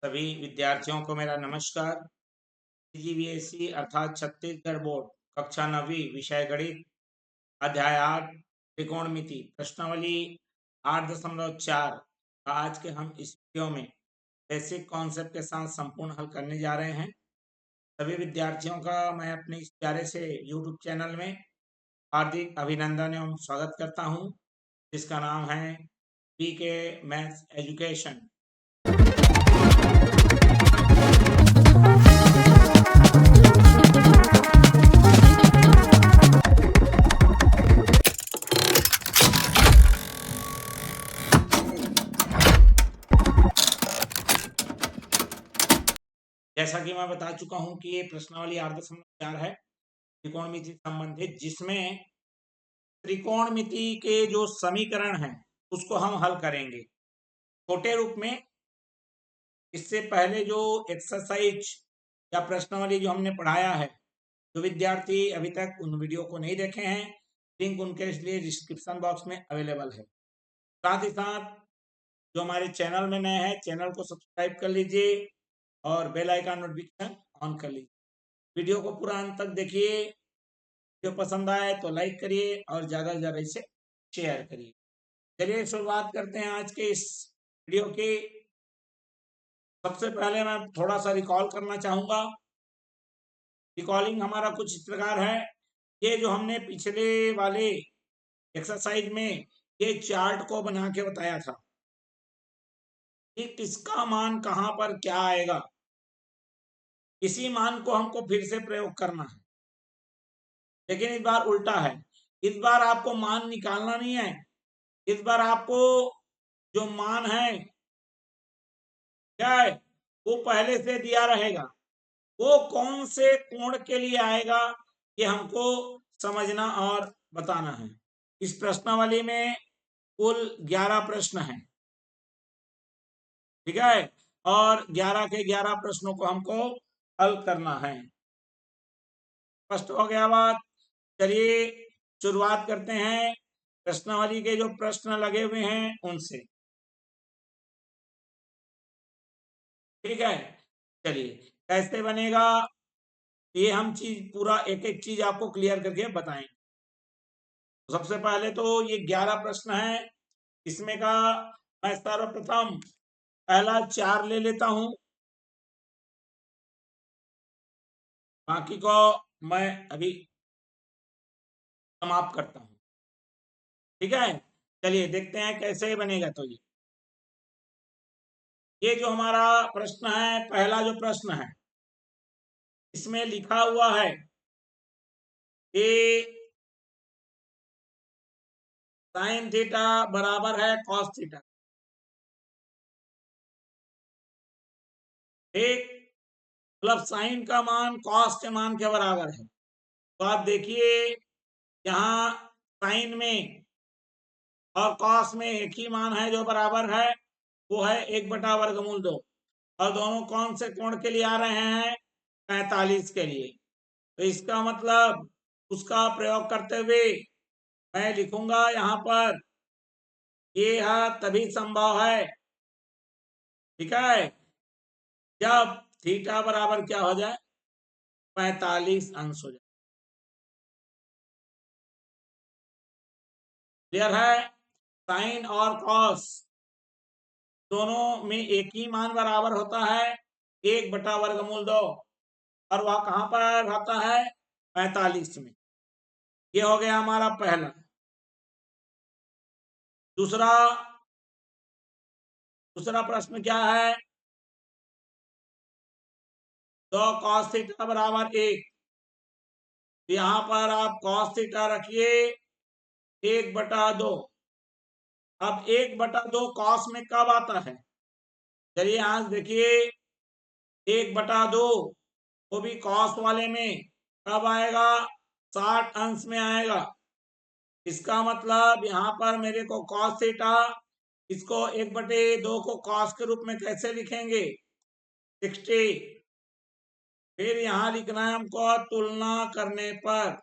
सभी विद्यार्थियों को मेरा नमस्कार। सीजीवीएसई अर्थात छत्तीसगढ़ बोर्ड कक्षा 9वीं विषय गणित अध्याय 8 त्रिकोणमिति प्रश्नावली 8.4 का आज के हम इस वीडियो में बेसिक कॉन्सेप्ट के साथ संपूर्ण हल करने जा रहे हैं। सभी विद्यार्थियों का मैं अपने इस प्यारे से यूट्यूब चैनल में हार्दिक अभिनंदन एवं स्वागत करता हूं, जिसका नाम है पीके मैथ्स एजुकेशन। जैसा कि मैं बता चुका हूं कि ये प्रश्नावली 8.4 है त्रिकोणमिति संबंधित, जिसमें त्रिकोणमिति के जो समीकरण हैं उसको हम हल करेंगे छोटे रूप में। इससे पहले जो एक्सरसाइज या प्रश्नावली जो हमने पढ़ाया है, जो विद्यार्थी अभी तक उन वीडियो को नहीं देखे हैं, लिंक उनके लिए डिस्क्रिप्शन बॉक्स में अवेलेबल है। साथ ही साथ जो हमारे चैनल में नए हैं, चैनल को सब्सक्राइब कर लीजिए और बेल आइकन नोटिफिकेशन ऑन कर लीजिए। वीडियो को पूरा अंत तक देखिए। वीडियो पसंद आए तो लाइक करिए और ज़्यादा से ज़्यादा इसे शेयर करिए। चलिए शुरुआत करते हैं आज के इस वीडियो की। सबसे पहले मैं थोड़ा सा रिकॉल करना चाहूँगा। रिकॉलिंग हमारा कुछ इस प्रकार है। ये जो हमने पिछले वाले एक्सरसाइज में ये चार्ट को बना के बताया था कि किसका मान कहाँ पर क्या आएगा, इसी मान को हमको फिर से प्रयोग करना है, लेकिन इस बार उल्टा है। इस बार आपको मान निकालना नहीं है, इस बार आपको जो मान है क्या है वो पहले से दिया रहेगा। वो कौन से कोण के लिए आएगा ये हमको समझना और बताना है। इस प्रश्नावली में कुल 11 प्रश्न हैं, ठीक है, और 11 के 11 प्रश्नों को हमको हल करना है। स्पष्ट हो गया बात? चलिए शुरुआत करते हैं प्रश्नावली के जो प्रश्न लगे हुए हैं उनसे। ठीक है, चलिए कैसे बनेगा ये हम चीज पूरा एक एक चीज आपको क्लियर करके बताएंगे। सबसे पहले तो ये 11 प्रश्न है, इसमें का मैं सर्वप्रथम पहला 4 ले लेता हूं, बाकी को मैं अभी समाप्त करता हूं। ठीक है, चलिए देखते हैं कैसे बनेगा। तो ये जो हमारा प्रश्न है, पहला जो प्रश्न है, इसमें लिखा हुआ है कि साइन थीटा बराबर है कॉस थीटा। ठीक, मतलब साइन का मान कॉस के मान के बराबर है। तो आप देखिए यहाँ साइन में और कॉस में एक ही मान है जो बराबर है, वो है 1/वर्गमूल 2। और दोनों कौन से कोण के लिए आ रहे हैं? 45 के लिए। तो इसका मतलब उसका प्रयोग करते हुए मैं लिखूंगा यहाँ पर ये तभी संभव है, ठीक है, जब थीटा बराबर क्या हो जाए? 45 अंश हो जाए। क्लियर है? साइन और कॉस दोनों में एक ही मान बराबर होता है, 1/वर्गमूल 2, और वह कहां पर आता है? 45 में। ये हो गया हमारा पहला। दूसरा दूसरा प्रश्न क्या है? 2 cos थीटा बराबर 1। यहां पर आप cos थीटा रखिए 1/2। अब 1/2 कॉस में कब आता है? चलिए यहां से देखिए 1/2 वो भी कॉस वाले में कब आएगा? 60 अंश में आएगा। इसका मतलब यहां पर मेरे को कॉस थीटा, इसको 1/2 को कॉस के रूप में कैसे लिखेंगे? 60। फिर यहां लिखना है हमको तुलना करने पर।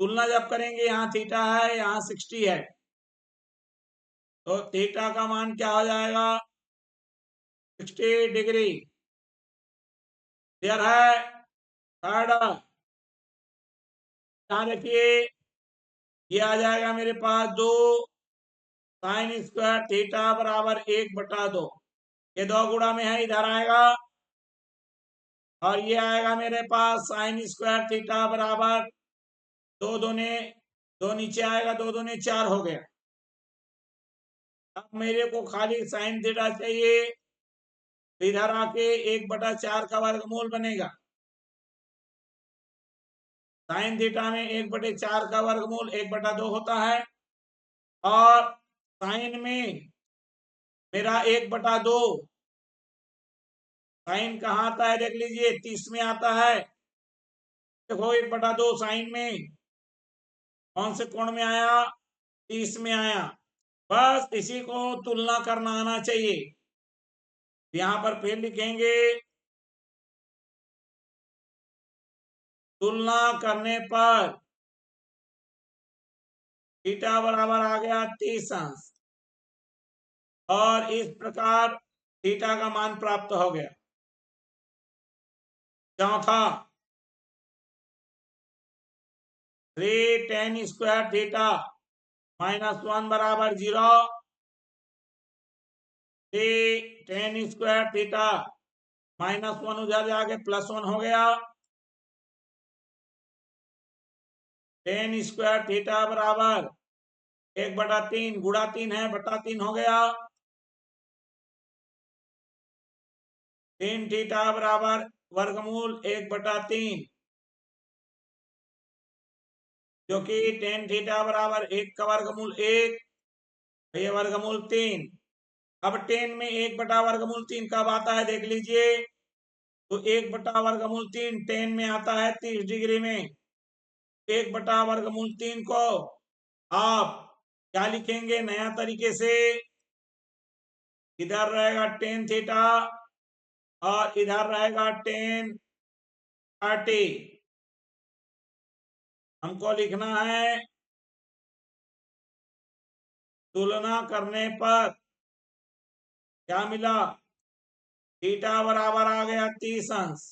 तुलना जब करेंगे, यहाँ थीटा है, यहाँ 60 है, तो थीटा का मान क्या हो जाएगा? 60 डिग्री। क्लियर है? थर्ड ध्यान रखिए, ये आ जाएगा मेरे पास 2 साइन स्क्वायर थीटा बराबर 1/2। ये 2 गुणा में है, इधर आएगा, और ये आएगा मेरे पास साइन स्क्वायर थीटा बराबर 2 दूने 2 नीचे आएगा, 2 दूने 4 हो गया। अब मेरे को खाली साइन थीटा चाहिए, इधर आके 1/4 का वर्गमूल बनेगा। साइन थीटा में 1/4 का वर्गमूल 1/2 होता है, और साइन में मेरा 1/2 साइन कहाँ आता है देख लीजिए, 30 में आता है। देखो 1/2 साइन में कौन से कोण में आया? 30 में आया। बस इसी को तुलना करना आना चाहिए। यहां पर फिर लिखेंगे, तुलना करने पर थीटा बराबर आ गया 30 अंश, और इस प्रकार थीटा का मान प्राप्त हो गया। चौथा, 3 tan स्क्वायर थीटा -1 बराबर 0। 3 tan स्क्वायर थीटा -1 उधर जाके +1 हो गया। tan स्क्वायर थीटा बराबर 1/3 गुणा 3 है, बटा 3 हो गया। tan थीटा बराबर वर्गमूल 1/3, जो कि tan थीटा बराबर 1 का वर्गमूल 1, ये वर्गमूल 3। अब tan में 1/वर्गमूल 3 कब आता है देख लीजिए, तो 1/वर्गमूल 3 tan में आता है 30 डिग्री में। 1/वर्गमूल 3 को आप क्या लिखेंगे नया तरीके से? इधर रहेगा tan थीटा, और इधर रहेगा tan 30। हमको लिखना है, तुलना करने पर क्या मिला? थीटा बराबर आ गया 30 अंश।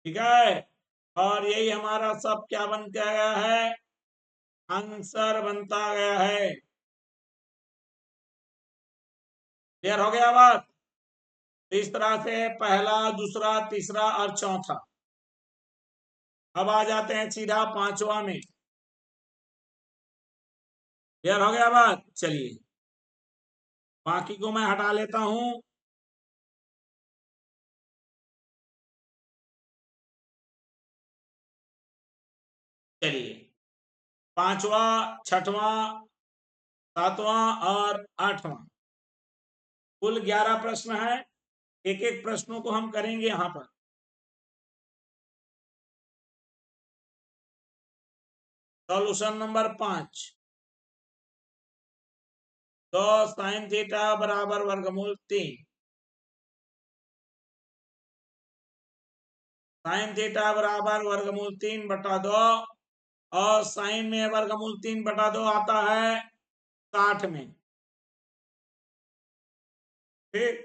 ठीक है, और यही हमारा सब क्या बन के गया है? आंसर बनता गया है। क्लियर हो गया बात? इस तरह से पहला, दूसरा, तीसरा और चौथा। अब आ जाते हैं सीधा पांचवा में। क्लियर हो गया बात? चलिए बाकी को मैं हटा लेता हूं। चलिए, पांचवा, छठवां, सातवां और आठवां, कुल 11 प्रश्न है। एक एक प्रश्नों को हम करेंगे यहां पर। सॉल्यूशन नंबर 5, तो साइन थीटा बराबर वर्गमूल 3। साइन थीटा बराबर वर्गमूल 3/2, और साइन में वर्गमूल 3/2 आता है 60 में। ठीक,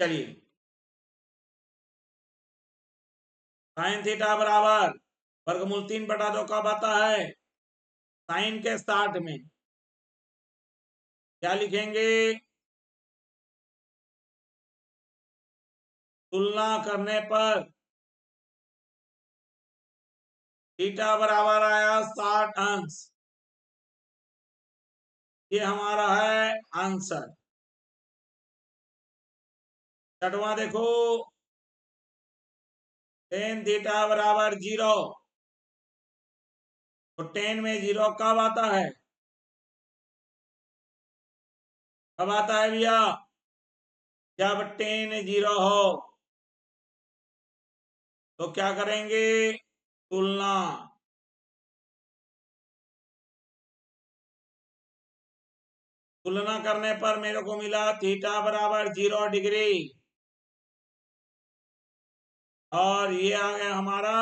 चलिए, साइन थीटा बराबर वर्गमूल 3/2 कब आता है? साइन के 60 में। क्या लिखेंगे? तुलना करने पर थीटा बराबर आया 60 अंश। ये हमारा है आंसर। छठवां देखो, tan थीटा बराबर 0, तो tan में 0 कब आता है? कब आता है भैया? जब tan 0 हो। तो क्या करेंगे? तुलना। तुलना करने पर मेरे को मिला थीटा बराबर 0 डिग्री, और ये आ गया हमारा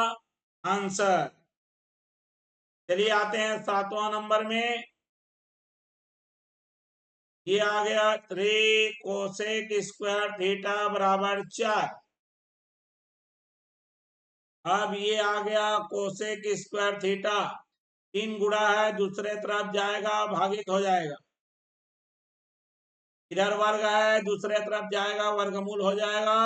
आंसर। चलिए आते हैं 7वां नंबर में। ये आ गया 3 कोसेक स्क्वायर थीटा बराबर 4। अब ये आ गया कोसेक स्क्वायर थीटा, 3 गुणा है, दूसरे तरफ जाएगा, भागित हो जाएगा। इधर वर्ग है, दूसरे तरफ जाएगा, वर्गमूल हो जाएगा।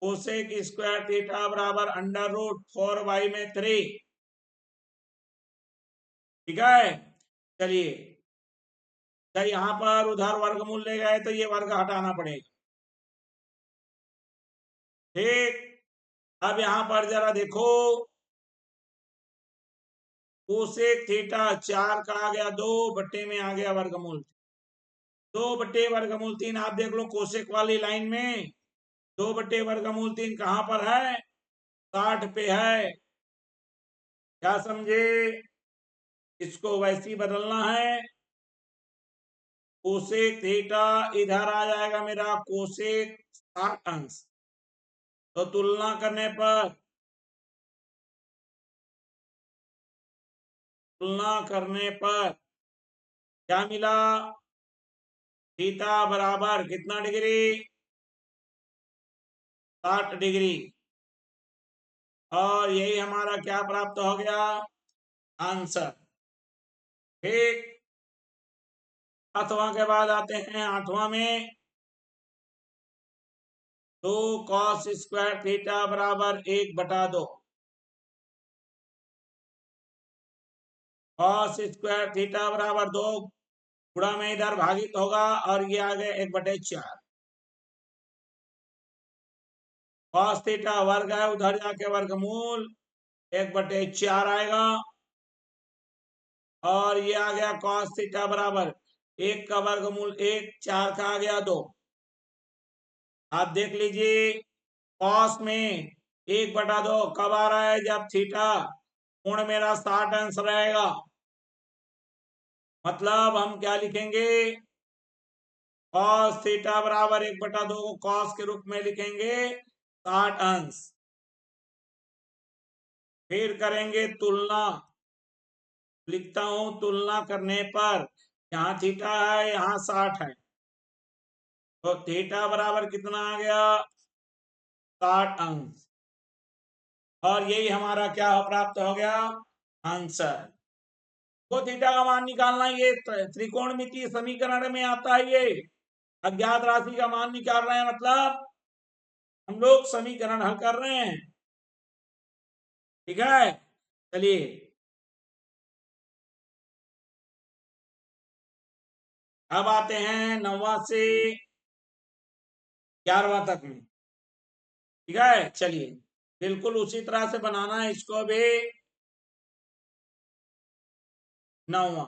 कोसेक स्क्वायर थीटा बराबर √4y में 3। ठीक है, चलिए, तो यहाँ पर उधर वर्गमूल ले गए तो ये वर्ग हटाना पड़ेगा। ठीक, अब यहाँ पर जरा देखो, कोसेक थीटा 4 का आ गया 2 बट्टे में आ गया वर्गमूल 2/वर्गमूल 3। आप देख लो कोसेक वाली लाइन में 2/वर्गमूल 3 कहाँ पर है, 60 पे है। क्या समझे, इसको वैसे ही बदलना है। कोसेक थीटा इधर आ जाएगा मेरा कोसेक 60 अंश। तो तुलना करने पर क्या मिला, थीटा बराबर कितना डिग्री, 60 डिग्री। और यही हमारा क्या प्राप्त हो गया, आंसर। ठीक, 8वां के बाद आते हैं 8वां में। 2 कॉस स्क्वायर थीटा बराबर 1/2। कॉस स्क्वायर थीटा बराबर 2 गुणा में इधर भागित होगा, और ये आ गए 1/4। कॉस थीटा वर्ग है, उधर जाके वर्गमूल 1/4 आएगा। और ये आ गया कॉस थीटा बराबर 1 का वर्गमूल 1, 4 का आ गया 2। आप देख लीजिए, कॉस में 1/2 कब आ रहा है, जब थीटा कोण मेरा 60 अंश रहेगा। मतलब हम क्या लिखेंगे, कॉस थीटा बराबर 1/2 को कॉस के रूप में लिखेंगे 60 अंश। फिर करेंगे तुलना, लिखता हूं तुलना करने पर, यहाँ थीटा है, यहाँ 60 है, तो थीटा बराबर कितना आ गया, 60 अंश। और यही हमारा क्या प्राप्त हो गया, आंसर। तो थीटा का मान निकालना, ये त्रिकोणमितीय समीकरण में आता है। ये अज्ञात राशि का मान निकाल रहे हैं, मतलब हम लोग समीकरण हल कर रहे हैं। ठीक है, चलिए, अब आते हैं 9वां से 11वां तक में। ठीक है, चलिए, बिल्कुल उसी तरह से बनाना है इसको भी। 9वां,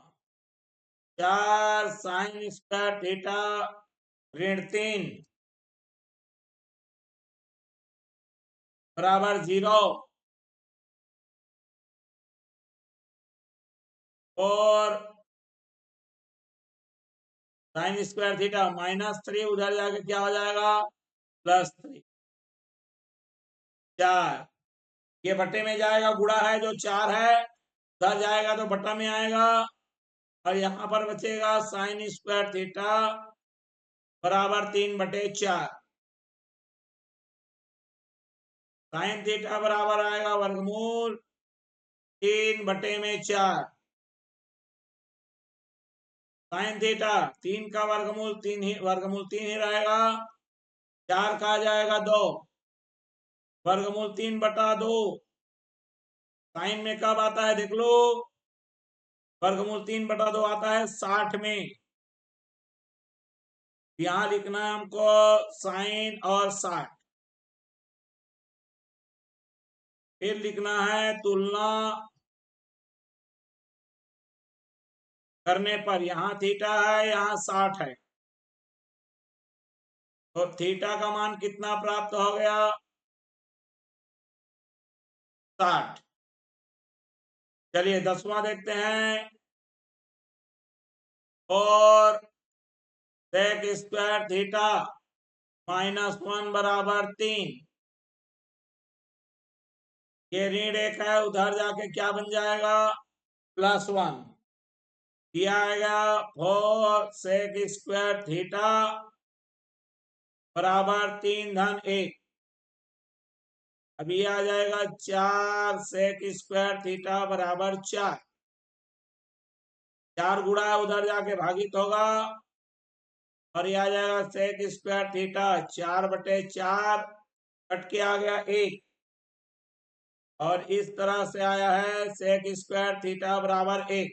4 साइन स्क्वायर थीटा ऋण 3 बराबर 0। और साइन स्क्वायर थीटा -3, उधर जाके क्या हो जाएगा, +3। 4 ये बट्टे में जाएगा, गुणा है जो 4 है, उधर जाएगा तो बट्टा में आएगा। और यहाँ पर बचेगा साइन स्क्वायर थीटा बराबर 3/4। साइन थीटा बराबर आएगा वर्गमूल 3/4। साइन थीटा 3 का वर्गमूल 3 ही रहेगा। 4 का आ जाएगा 2, वर्गमूल 3/2। साइन में कब आता है देख लो, वर्गमूल 3/2 आता है 60 में। यहां लिखना है हमको साइन और 60। फिर लिखना है तुलना करने पर, यहाँ थीटा है, यहाँ 60 है, तो थीटा का मान कितना प्राप्त हो गया, 60। चलिए 10वां देखते हैं। और सेक स्क्वायर थीटा -1 बराबर 3। ये ऋण 1 है, उधर जाके क्या बन जाएगा, +1। दिया आएगा 4 सेक स्क्वायर थीटा बराबर 3 धन 1। अभी आ जाएगा 4 सेक स्क्वायर थीटा बराबर 4। 4 गुणा उधर जाके भागित होगा और ये आ जाएगा सेक स्क्वायर थीटा 4/4 कट के आ गया 1 और इस तरह से आया है सेक स्क्वायर थीटा बराबर 1।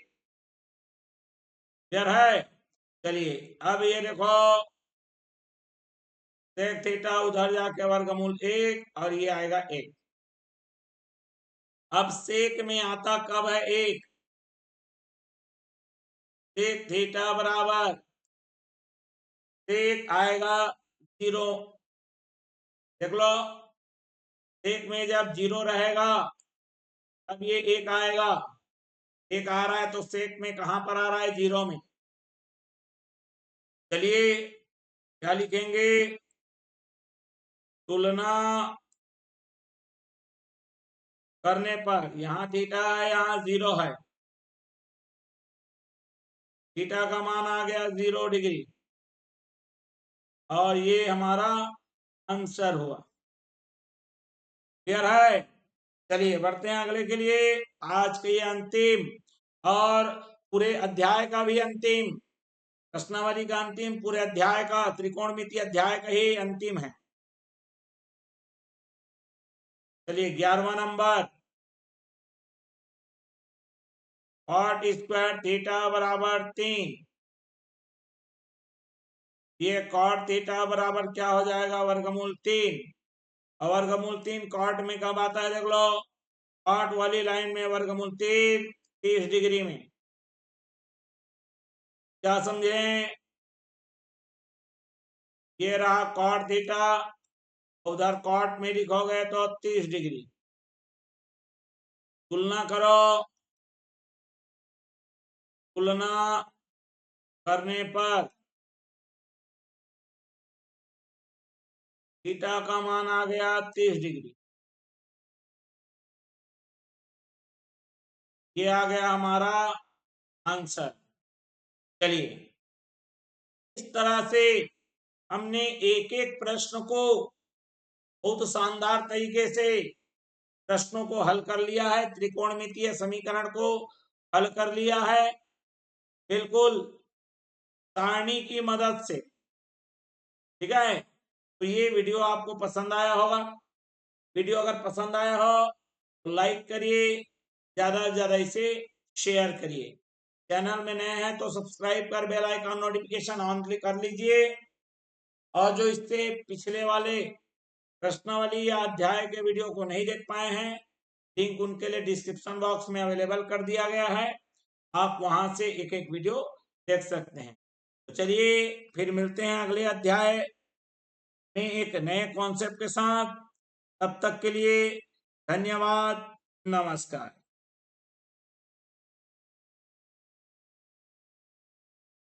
क्लियर है? चलिए अब ये देखो सेक थीटा उधर जाके वर्गमूल 1 और ये आएगा 1। अब सेक में आता कब है 1? सेक थीटा बराबर सेक आएगा 0। देख लो सेक में जब 0 रहेगा अब ये 1 आएगा। 1 आ रहा है तो सेक में कहां पर आ रहा है? 0 में। चलिए क्या लिखेंगे? तुलना करने पर यहाँ थीटा है, यहाँ 0 है। थीटा का मान आ गया 0 डिग्री और ये हमारा आंसर हुआ। क्लियर है? चलिए बढ़ते हैं अगले के लिए। आज के ये अंतिम और पूरे अध्याय का भी अंतिम, प्रश्नावली का अंतिम, पूरे अध्याय का, त्रिकोणमिति अध्याय का ही अंतिम है। चलिए 11वां नंबर, कॉट स्क्वायर थीटा बराबर 3। ये कॉट थीटा बराबर क्या हो जाएगा? वर्गमूल 3। और वर्गमूल 3 कॉट में कब आता है? देख लो कॉट वाली लाइन में वर्गमूल 3 30 डिग्री में। क्या समझे? ये रहा कॉट थीटा, उधर कॉट में लिखोगे तो 30 डिग्री। तुलना करो, तुलना करने पर थीटा का मान आ गया 30 डिग्री। ये आ गया हमारा आंसर। चलिए इस तरह से हमने एक एक प्रश्न को बहुत शानदार तरीके से प्रश्नों को हल कर लिया है, त्रिकोणमितीय समीकरण को हल कर लिया है बिल्कुल सारणी की मदद से। ठीक है, तो ये वीडियो आपको पसंद आया होगा। वीडियो अगर पसंद आया हो तो लाइक करिए, ज्यादा से ज्यादा इसे शेयर करिए। चैनल में नए हैं तो सब्सक्राइब कर bell icon notification on click कर लीजिए। और जो इससे पिछले वाले प्रश्नावली या अध्याय के वीडियो को नहीं देख पाए हैं, लिंक उनके लिए डिस्क्रिप्शन बॉक्स में अवेलेबल कर दिया गया है, आप वहां से एक एक वीडियो देख सकते हैं। तो चलिए फिर मिलते हैं अगले अध्याय में एक नए कॉन्सेप्ट के साथ। तब तक के लिए धन्यवाद, नमस्कार।